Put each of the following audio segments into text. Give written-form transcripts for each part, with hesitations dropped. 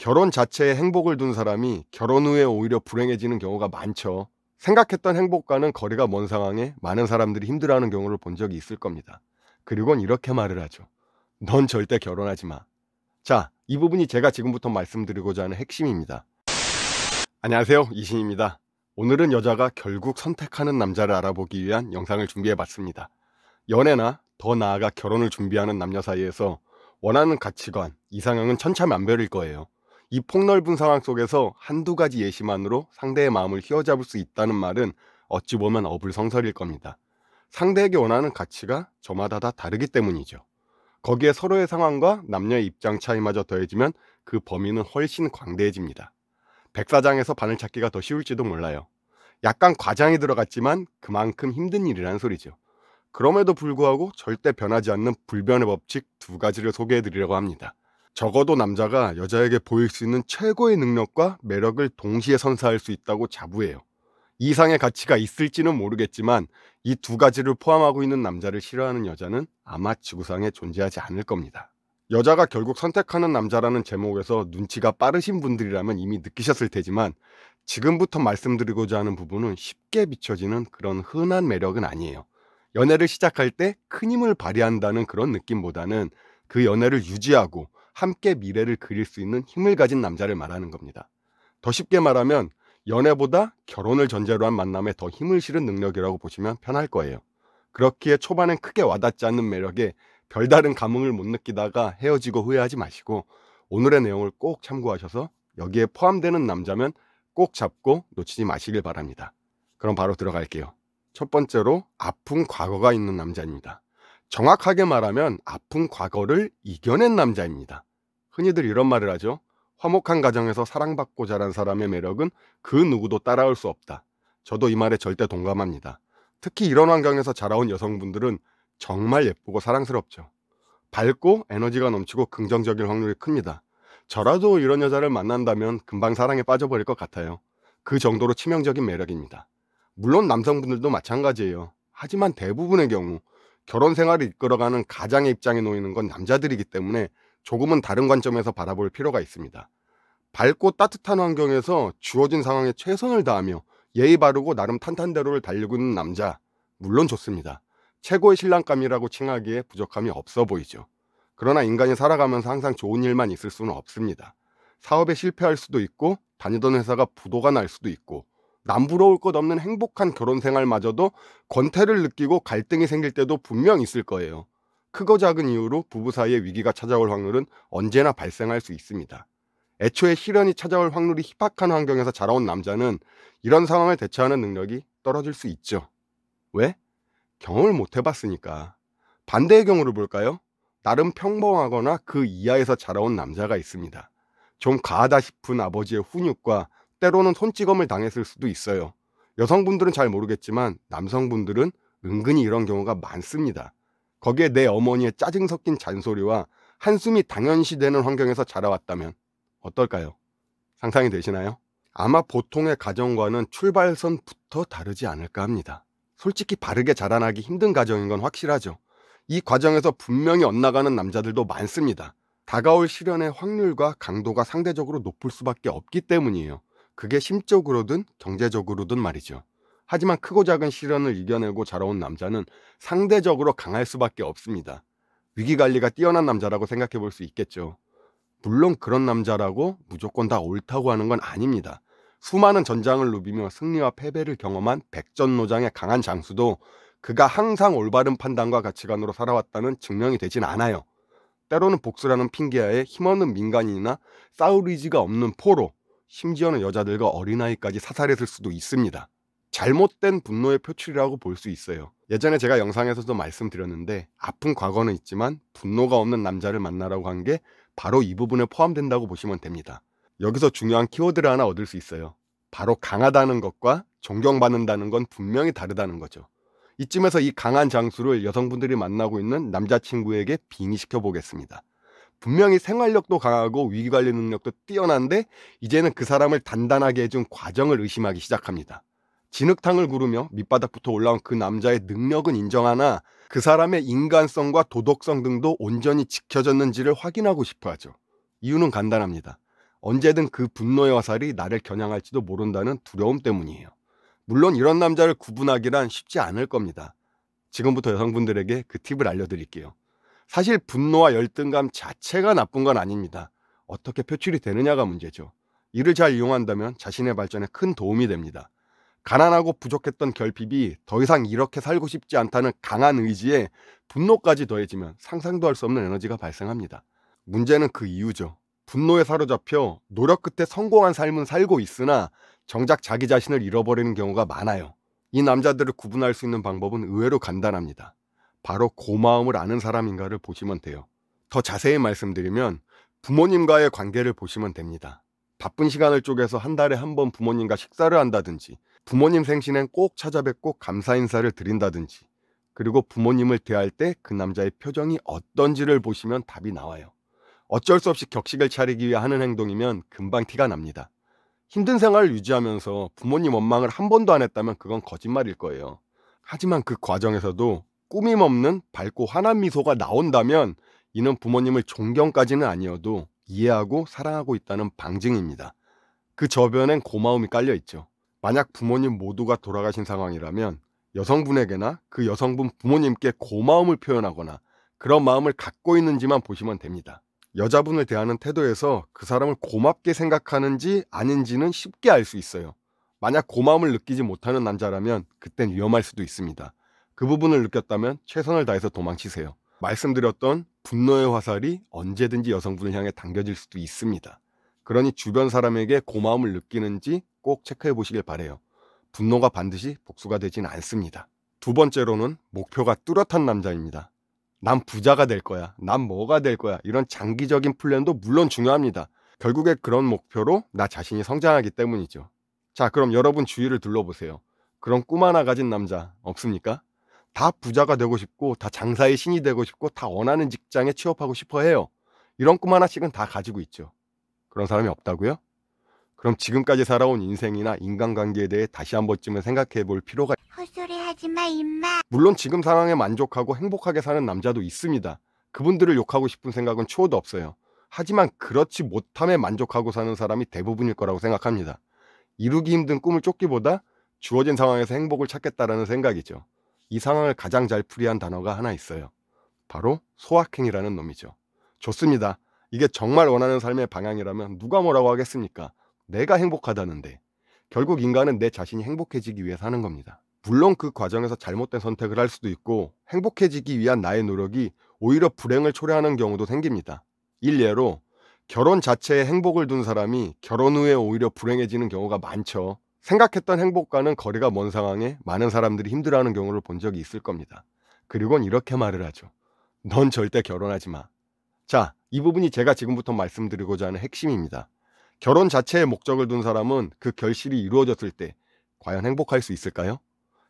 결혼 자체에 행복을 둔 사람이 결혼 후에 오히려 불행해지는 경우가 많죠. 생각했던 행복과는 거리가 먼 상황에 많은 사람들이 힘들어하는 경우를 본 적이 있을 겁니다. 그리고는 이렇게 말을 하죠. 넌 절대 결혼하지 마. 자, 이 부분이 제가 지금부터 말씀드리고자 하는 핵심입니다. 안녕하세요, 이신입니다. 오늘은 여자가 결국 선택하는 남자를 알아보기 위한 영상을 준비해봤습니다. 연애나 더 나아가 결혼을 준비하는 남녀 사이에서 원하는 가치관, 이상형은 천차만별일 거예요. 이 폭넓은 상황 속에서 한두 가지 예시만으로 상대의 마음을 휘어잡을 수 있다는 말은 어찌 보면 어불성설일 겁니다. 상대에게 원하는 가치가 저마다 다 다르기 때문이죠. 거기에 서로의 상황과 남녀의 입장 차이마저 더해지면 그 범위는 훨씬 광대해집니다. 백사장에서 바늘 찾기가 더 쉬울지도 몰라요. 약간 과장이 들어갔지만 그만큼 힘든 일이라는 소리죠. 그럼에도 불구하고 절대 변하지 않는 불변의 법칙 두 가지를 소개해드리려고 합니다. 적어도 남자가 여자에게 보일 수 있는 최고의 능력과 매력을 동시에 선사할 수 있다고 자부해요. 이상의 가치가 있을지는 모르겠지만 이 두 가지를 포함하고 있는 남자를 싫어하는 여자는 아마 지구상에 존재하지 않을 겁니다. 여자가 결국 선택하는 남자라는 제목에서 눈치가 빠르신 분들이라면 이미 느끼셨을 테지만 지금부터 말씀드리고자 하는 부분은 쉽게 비춰지는 그런 흔한 매력은 아니에요. 연애를 시작할 때 큰 힘을 발휘한다는 그런 느낌보다는 그 연애를 유지하고 함께 미래를 그릴 수 있는 힘을 가진 남자를 말하는 겁니다. 더 쉽게 말하면 연애보다 결혼을 전제로 한 만남에 더 힘을 실은 능력이라고 보시면 편할 거예요. 그렇기에 초반엔 크게 와닿지 않는 매력에 별다른 감흥을 못 느끼다가 헤어지고 후회하지 마시고 오늘의 내용을 꼭 참고하셔서 여기에 포함되는 남자면 꼭 잡고 놓치지 마시길 바랍니다. 그럼 바로 들어갈게요. 첫 번째로 아픈 과거가 있는 남자입니다. 정확하게 말하면 아픈 과거를 이겨낸 남자입니다. 흔히들 이런 말을 하죠. 화목한 가정에서 사랑받고 자란 사람의 매력은 그 누구도 따라올 수 없다. 저도 이 말에 절대 동감합니다. 특히 이런 환경에서 자라온 여성분들은 정말 예쁘고 사랑스럽죠. 밝고 에너지가 넘치고 긍정적인 확률이 큽니다. 저라도 이런 여자를 만난다면 금방 사랑에 빠져버릴 것 같아요. 그 정도로 치명적인 매력입니다. 물론 남성분들도 마찬가지예요. 하지만 대부분의 경우 결혼 생활을 이끌어가는 가장의 입장에 놓이는 건 남자들이기 때문에 조금은 다른 관점에서 바라볼 필요가 있습니다. 밝고 따뜻한 환경에서 주어진 상황에 최선을 다하며 예의 바르고 나름 탄탄대로를 달리고 있는 남자, 물론 좋습니다. 최고의 신랑감이라고 칭하기에 부족함이 없어 보이죠. 그러나 인간이 살아가면서 항상 좋은 일만 있을 수는 없습니다. 사업에 실패할 수도 있고 다니던 회사가 부도가 날 수도 있고 남부러울 것 없는 행복한 결혼 생활마저도 권태를 느끼고 갈등이 생길 때도 분명 있을 거예요. 크고 작은 이유로 부부 사이에 위기가 찾아올 확률은 언제나 발생할 수 있습니다. 애초에 시련이 찾아올 확률이 희박한 환경에서 자라온 남자는 이런 상황을 대처하는 능력이 떨어질 수 있죠. 왜? 경험을 못 해봤으니까. 반대의 경우를 볼까요? 나름 평범하거나 그 이하에서 자라온 남자가 있습니다. 좀 과하다 싶은 아버지의 훈육과 때로는 손찌검을 당했을 수도 있어요. 여성분들은 잘 모르겠지만 남성분들은 은근히 이런 경우가 많습니다. 거기에 내 어머니의 짜증 섞인 잔소리와 한숨이 당연시되는 환경에서 자라왔다면 어떨까요? 상상이 되시나요? 아마 보통의 가정과는 출발선부터 다르지 않을까 합니다. 솔직히 바르게 자라나기 힘든 가정인 건 확실하죠. 이 과정에서 분명히 엇나가는 남자들도 많습니다. 다가올 시련의 확률과 강도가 상대적으로 높을 수밖에 없기 때문이에요. 그게 심적으로든 경제적으로든 말이죠. 하지만 크고 작은 시련을 이겨내고 자라온 남자는 상대적으로 강할 수밖에 없습니다. 위기관리가 뛰어난 남자라고 생각해 볼 수 있겠죠. 물론 그런 남자라고 무조건 다 옳다고 하는 건 아닙니다. 수많은 전장을 누비며 승리와 패배를 경험한 백전노장의 강한 장수도 그가 항상 올바른 판단과 가치관으로 살아왔다는 증명이 되진 않아요. 때로는 복수라는 핑계하에 힘없는 민간인이나 싸울 의지가 없는 포로, 심지어는 여자들과 어린아이까지 사살했을 수도 있습니다. 잘못된 분노의 표출이라고 볼 수 있어요. 예전에 제가 영상에서도 말씀드렸는데 아픈 과거는 있지만 분노가 없는 남자를 만나라고 한 게 바로 이 부분에 포함된다고 보시면 됩니다. 여기서 중요한 키워드를 하나 얻을 수 있어요. 바로 강하다는 것과 존경받는다는 건 분명히 다르다는 거죠. 이쯤에서 이 강한 장수를 여성분들이 만나고 있는 남자친구에게 빙의시켜 보겠습니다. 분명히 생활력도 강하고 위기관리 능력도 뛰어난데 이제는 그 사람을 단단하게 해준 과정을 의심하기 시작합니다. 진흙탕을 구르며 밑바닥부터 올라온 그 남자의 능력은 인정하나 그 사람의 인간성과 도덕성 등도 온전히 지켜졌는지를 확인하고 싶어하죠. 이유는 간단합니다. 언제든 그 분노의 화살이 나를 겨냥할지도 모른다는 두려움 때문이에요. 물론 이런 남자를 구분하기란 쉽지 않을 겁니다. 지금부터 여성분들에게 그 팁을 알려드릴게요. 사실 분노와 열등감 자체가 나쁜 건 아닙니다. 어떻게 표출이 되느냐가 문제죠. 이를 잘 이용한다면 자신의 발전에 큰 도움이 됩니다. 가난하고 부족했던 결핍이 더 이상 이렇게 살고 싶지 않다는 강한 의지에 분노까지 더해지면 상상도 할 수 없는 에너지가 발생합니다. 문제는 그 이유죠. 분노에 사로잡혀 노력 끝에 성공한 삶은 살고 있으나 정작 자기 자신을 잃어버리는 경우가 많아요. 이 남자들을 구분할 수 있는 방법은 의외로 간단합니다. 바로 고마움을 아는 사람인가를 보시면 돼요. 더 자세히 말씀드리면 부모님과의 관계를 보시면 됩니다. 바쁜 시간을 쪼개서 한 달에 한 번 부모님과 식사를 한다든지, 부모님 생신엔 꼭 찾아뵙고 감사 인사를 드린다든지, 그리고 부모님을 대할 때 그 남자의 표정이 어떤지를 보시면 답이 나와요. 어쩔 수 없이 격식을 차리기 위해 하는 행동이면 금방 티가 납니다. 힘든 생활을 유지하면서 부모님 원망을 한 번도 안 했다면 그건 거짓말일 거예요. 하지만 그 과정에서도 꾸밈 없는 밝고 환한 미소가 나온다면 이는 부모님을 존경까지는 아니어도 이해하고 사랑하고 있다는 방증입니다. 그 저변엔 고마움이 깔려 있죠. 만약 부모님 모두가 돌아가신 상황이라면 여성분에게나 그 여성분 부모님께 고마움을 표현하거나 그런 마음을 갖고 있는지만 보시면 됩니다. 여자분을 대하는 태도에서 그 사람을 고맙게 생각하는지 아닌지는 쉽게 알 수 있어요. 만약 고마움을 느끼지 못하는 남자라면 그땐 위험할 수도 있습니다. 그 부분을 느꼈다면 최선을 다해서 도망치세요. 말씀드렸던 분노의 화살이 언제든지 여성분을 향해 당겨질 수도 있습니다. 그러니 주변 사람에게 고마움을 느끼는지 꼭 체크해 보시길 바래요. 분노가 반드시 복수가 되진 않습니다. 두 번째로는 목표가 뚜렷한 남자입니다. 난 부자가 될 거야. 난 뭐가 될 거야. 이런 장기적인 플랜도 물론 중요합니다. 결국에 그런 목표로 나 자신이 성장하기 때문이죠. 자, 그럼 여러분 주위를 둘러보세요. 그런 꿈 하나 가진 남자 없습니까? 다 부자가 되고 싶고 다 장사의 신이 되고 싶고 다 원하는 직장에 취업하고 싶어 해요. 이런 꿈 하나씩은 다 가지고 있죠. 그런 사람이 없다고요? 그럼 지금까지 살아온 인생이나 인간관계에 대해 다시 한 번쯤은 생각해 볼 필요가 헛소리 하지마 임마. 물론 지금 상황에 만족하고 행복하게 사는 남자도 있습니다. 그분들을 욕하고 싶은 생각은 추호도 없어요. 하지만 그렇지 못함에 만족하고 사는 사람이 대부분일 거라고 생각합니다. 이루기 힘든 꿈을 쫓기보다 주어진 상황에서 행복을 찾겠다라는 생각이죠. 이 상황을 가장 잘 풀이한 단어가 하나 있어요. 바로 소확행이라는 놈이죠. 좋습니다. 이게 정말 원하는 삶의 방향이라면 누가 뭐라고 하겠습니까? 내가 행복하다는데. 결국 인간은 내 자신이 행복해지기 위해 사는 겁니다. 물론 그 과정에서 잘못된 선택을 할 수도 있고 행복해지기 위한 나의 노력이 오히려 불행을 초래하는 경우도 생깁니다. 일례로 결혼 자체에 행복을 둔 사람이 결혼 후에 오히려 불행해지는 경우가 많죠. 생각했던 행복과는 거리가 먼 상황에 많은 사람들이 힘들어하는 경우를 본 적이 있을 겁니다. 그리고는 이렇게 말을 하죠. 넌 절대 결혼하지 마. 자, 이 부분이 제가 지금부터 말씀드리고자 하는 핵심입니다. 결혼 자체에 목적을 둔 사람은 그 결실이 이루어졌을 때 과연 행복할 수 있을까요?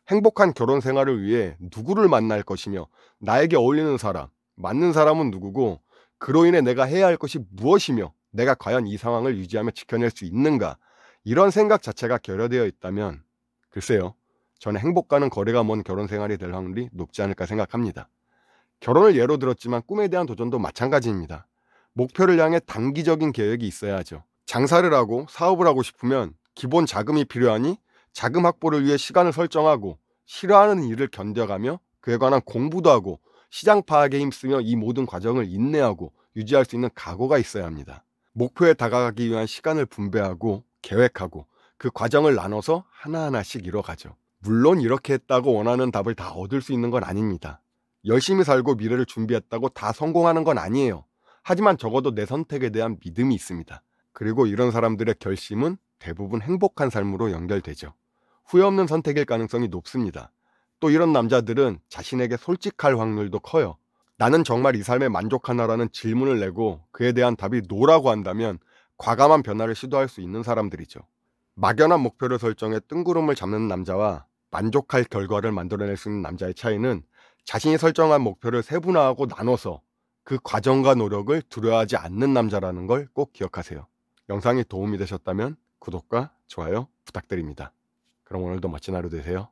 행복한 결혼 생활을 위해 누구를 만날 것이며 나에게 어울리는 사람, 맞는 사람은 누구고 그로 인해 내가 해야 할 것이 무엇이며 내가 과연 이 상황을 유지하며 지켜낼 수 있는가, 이런 생각 자체가 결여되어 있다면 글쎄요, 저는 행복과는 거리가 먼 결혼 생활이 될 확률이 높지 않을까 생각합니다. 결혼을 예로 들었지만 꿈에 대한 도전도 마찬가지입니다. 목표를 향해 단기적인 계획이 있어야 하죠. 장사를 하고 사업을 하고 싶으면 기본 자금이 필요하니 자금 확보를 위해 시간을 설정하고 싫어하는 일을 견뎌가며 그에 관한 공부도 하고 시장 파악에 힘쓰며 이 모든 과정을 인내하고 유지할 수 있는 각오가 있어야 합니다. 목표에 다가가기 위한 시간을 분배하고 계획하고 그 과정을 나눠서 하나하나씩 이뤄가죠. 물론 이렇게 했다고 원하는 답을 다 얻을 수 있는 건 아닙니다. 열심히 살고 미래를 준비했다고 다 성공하는 건 아니에요. 하지만 적어도 내 선택에 대한 믿음이 있습니다. 그리고 이런 사람들의 결심은 대부분 행복한 삶으로 연결되죠. 후회 없는 선택일 가능성이 높습니다. 또 이런 남자들은 자신에게 솔직할 확률도 커요. 나는 정말 이 삶에 만족하나라는 질문을 내고 그에 대한 답이 노라고 한다면 과감한 변화를 시도할 수 있는 사람들이죠. 막연한 목표를 설정해 뜬구름을 잡는 남자와 만족할 결과를 만들어낼 수 있는 남자의 차이는 자신이 설정한 목표를 세분화하고 나눠서 그 과정과 노력을 두려워하지 않는 남자라는 걸 꼭 기억하세요. 영상이 도움이 되셨다면 구독과 좋아요 부탁드립니다. 그럼 오늘도 멋진 하루 되세요.